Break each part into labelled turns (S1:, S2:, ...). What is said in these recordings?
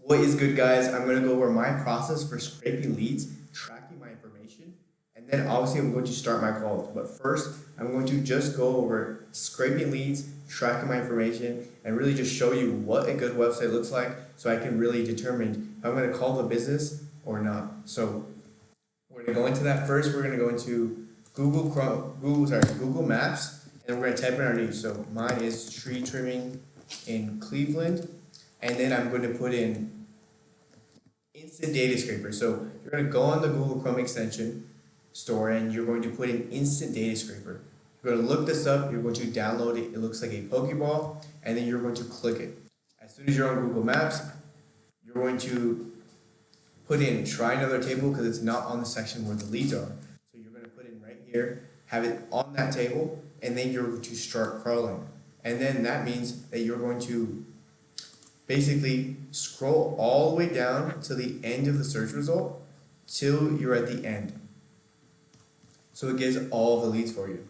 S1: What is good, guys? I'm going to go over my process for scraping leads, tracking my information, and then obviously I'm going to start my calls. But first, I'm going to just go over scraping leads, tracking my information, and really just show you what a good website looks like so I can really determine if I'm going to call the business or not. So we're going to go into that first. We're going to go into Google Maps, and we're going to type in our news. So mine is tree trimming in Cleveland, and then I'm going to put in instant data scraper. So you're going to go on the Google Chrome extension store and you're going to put in instant data scraper. You're going to look this up, you're going to download it. It looks like a Pokeball, and then you're going to click it. As soon as you're on Google Maps, you're going to put in try another table because it's not on the section where the leads are. So you're going to put in right here, have it on that table, and then you're going to start crawling. And then that means that you're going to basically scroll all the way down to the end of the search result till you're at the end. So it gives all the leads for you.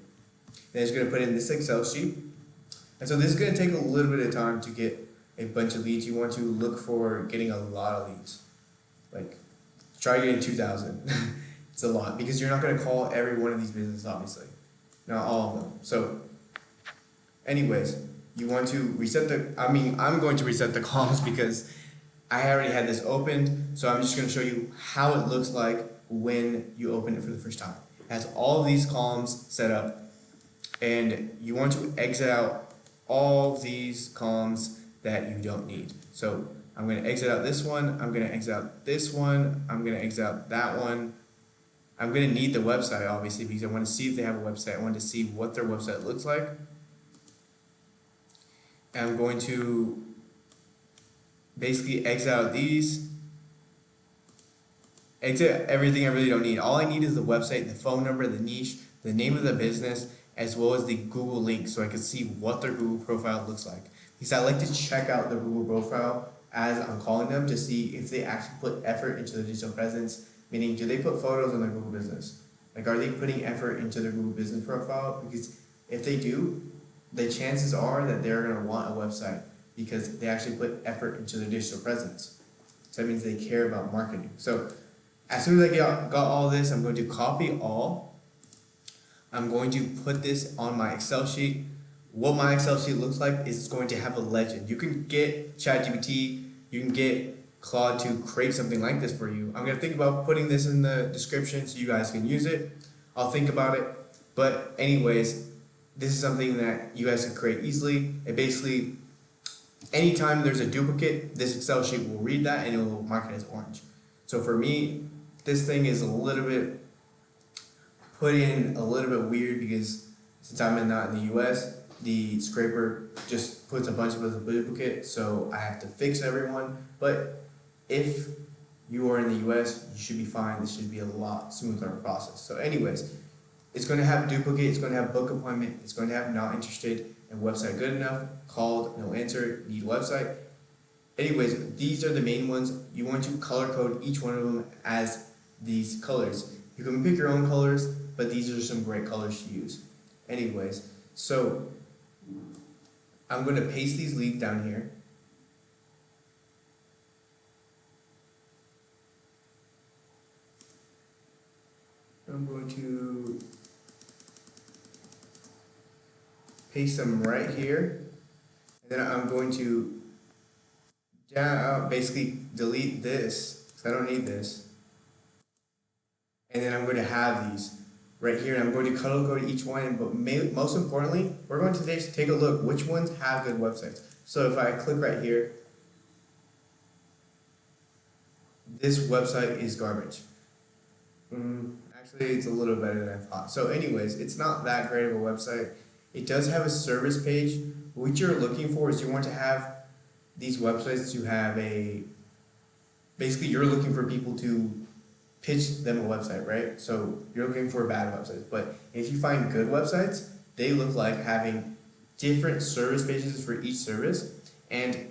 S1: Then it's going to put in this Excel sheet. And so this is going to take a little bit of time to get a bunch of leads. You want to look for getting a lot of leads. Like, try getting 2,000. It's a lot because you're not going to call every one of these businesses, obviously. Not all of them. So, anyways, you want to reset I'm going to reset the columns because I already had this opened, so I'm just going to show you how it looks like when you open it for the first time. It has all of these columns set up, and you want to exit out all these columns that you don't need. So I'm going to exit out this one, I'm going to exit out this one, I'm going to exit out that one. I'm going to need the website, obviously, because I want to see if they have a website. I want to see what their website looks like. And I'm going to basically exit out these, exit everything I really don't need. All I need is the website, the phone number, the niche, the name of the business, as well as the Google link so I can see what their Google profile looks like. Because I like to check out the Google profile as I'm calling them to see if they actually put effort into the digital presence, meaning do they put photos on their Google business? Like, are they putting effort into their Google business profile? Because if they do, the chances are that they're going to want a website because they actually put effort into their digital presence. So that means they care about marketing. So as soon as I got all this, I'm going to copy all. I'm going to put this on my Excel sheet. What my Excel sheet looks like is it's going to have a legend. You can get ChatGPT, you can get Claude to create something like this for you. I'm going to think about putting this in the description so you guys can use it. I'll think about it. But anyways, this is something that you guys can create easily. It basically, anytime there's a duplicate, this Excel sheet will read that and it will mark it as orange. So for me, this thing is a little bit put in a little bit weird because since I'm not in the US, the scraper just puts a bunch of a duplicate, so I have to fix everyone. But if you are in the US, you should be fine. This should be a lot smoother process. So anyways, it's going to have duplicate, it's going to have book appointment, it's going to have not interested, and website good enough, called, no answer, need website. Anyways, these are the main ones. You want to color code each one of them as these colors. You can pick your own colors, but these are some great colors to use. Anyways, so I'm going to paste these leads down here. I'm going to paste them right here. And then I'm going to basically delete this because I don't need this. And then I'm going to have these right here, and I'm going to color code each one. But most importantly, we're going to take a look which ones have good websites. So if I click right here, this website is garbage. Actually, it's a little better than I thought. So anyways, it's not that great of a website. It does have a service page. What you're looking for is you want to have these websites to have basically you're looking for people to pitch them a website, right? So you're looking for bad websites. But if you find good websites, they look like having different service pages for each service and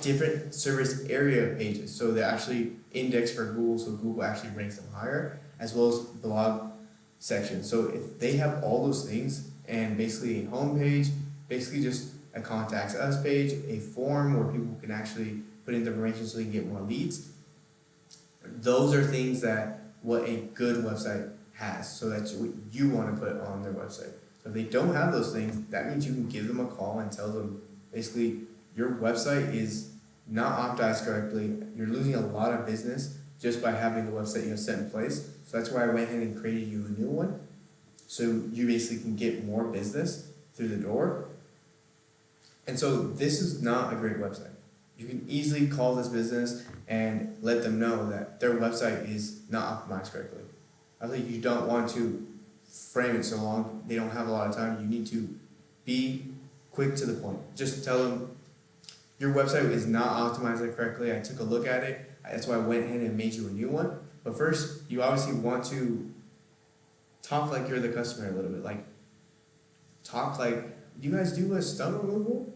S1: different service area pages. So they actually index for Google, so Google actually ranks them higher, as well as blog section. So if they have all those things and basically a home page, basically just a contacts us page, a form where people can actually put in the information so they can get more leads. Those are things that what a good website has. So that's what you want to put on their website. So if they don't have those things, that means you can give them a call and tell them basically your website is not optimized correctly. You're losing a lot of business just by having the website you have set in place. So that's why I went ahead and created you a new one. So you basically can get more business through the door. And so this is not a great website. You can easily call this business and let them know that their website is not optimized correctly. I think you don't want to frame it so long. They don't have a lot of time. You need to be quick to the point. Just tell them your website is not optimized correctly. I took a look at it. That's why I went ahead and made you a new one. But first, you obviously want to talk like you're the customer a little bit. Like, talk like, do you guys do a stump removal?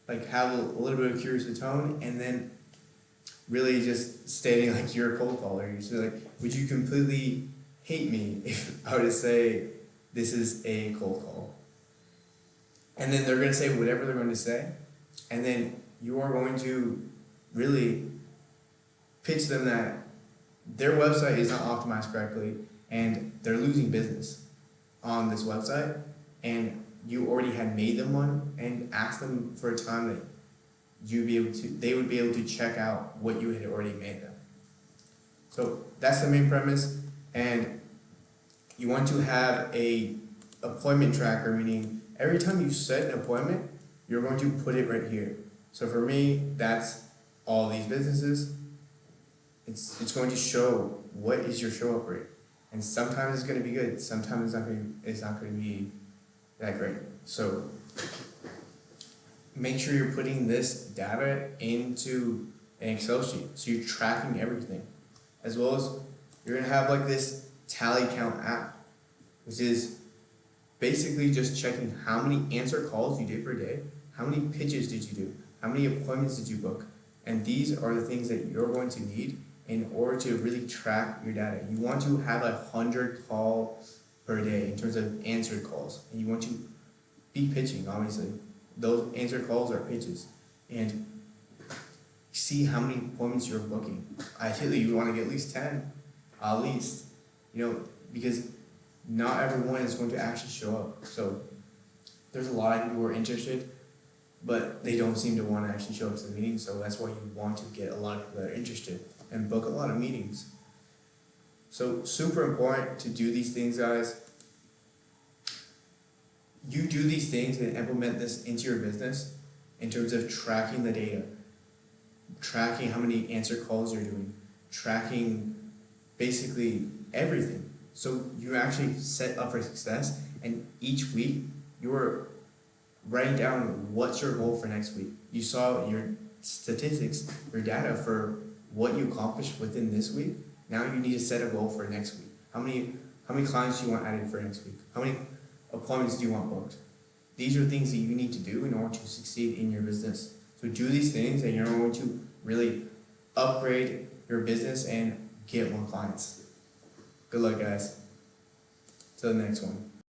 S1: Like, have a little bit of curious tone, and then really just stating like you're a cold caller. You say like, would you completely hate me if I were to say this is a cold call? And then they're gonna say whatever they're going to say, and then you are going to really pitch them that their website is not optimized correctly and they're losing business on this website, and you already had made them one, and asked them for a time that they would be able to check out what you had already made them. So that's the main premise. And you want to have a appointment tracker, meaning every time you set an appointment, you're going to put it right here. So for me, that's all these businesses. It's going to show what is your show up rate. And sometimes it's going to be good, sometimes it's not going to be that great. So make sure you're putting this data into an Excel sheet so you're tracking everything. As well as you're going to have like this tally count app, which is basically just checking how many answer calls you did per day, how many pitches did you do, how many appointments did you book. And these are the things that you're going to need in order to really track your data. You want to have 100 calls per day in terms of answered calls. And you want to be pitching, obviously. Those answered calls are pitches. And see how many appointments you're booking. Ideally, you want to get at least 10, at least. Because not everyone is going to actually show up. So there's a lot of people who are interested, but they don't seem to want to actually show up to the meeting. So that's why you want to get a lot of people that are interested and book a lot of meetings. So super important to do these things, guys. You do these things and implement this into your business in terms of tracking the data, tracking how many answer calls you're doing, tracking basically everything. So you actually set up for success, and each week you're writing down what's your goal for next week. You saw your statistics, your data for what you accomplished within this week. Now you need to set a goal for next week. How many clients do you want added for next week? How many appointments do you want booked? These are things that you need to do in order to succeed in your business. So do these things and you're going to really upgrade your business and get more clients. Good luck, guys. Till the next one.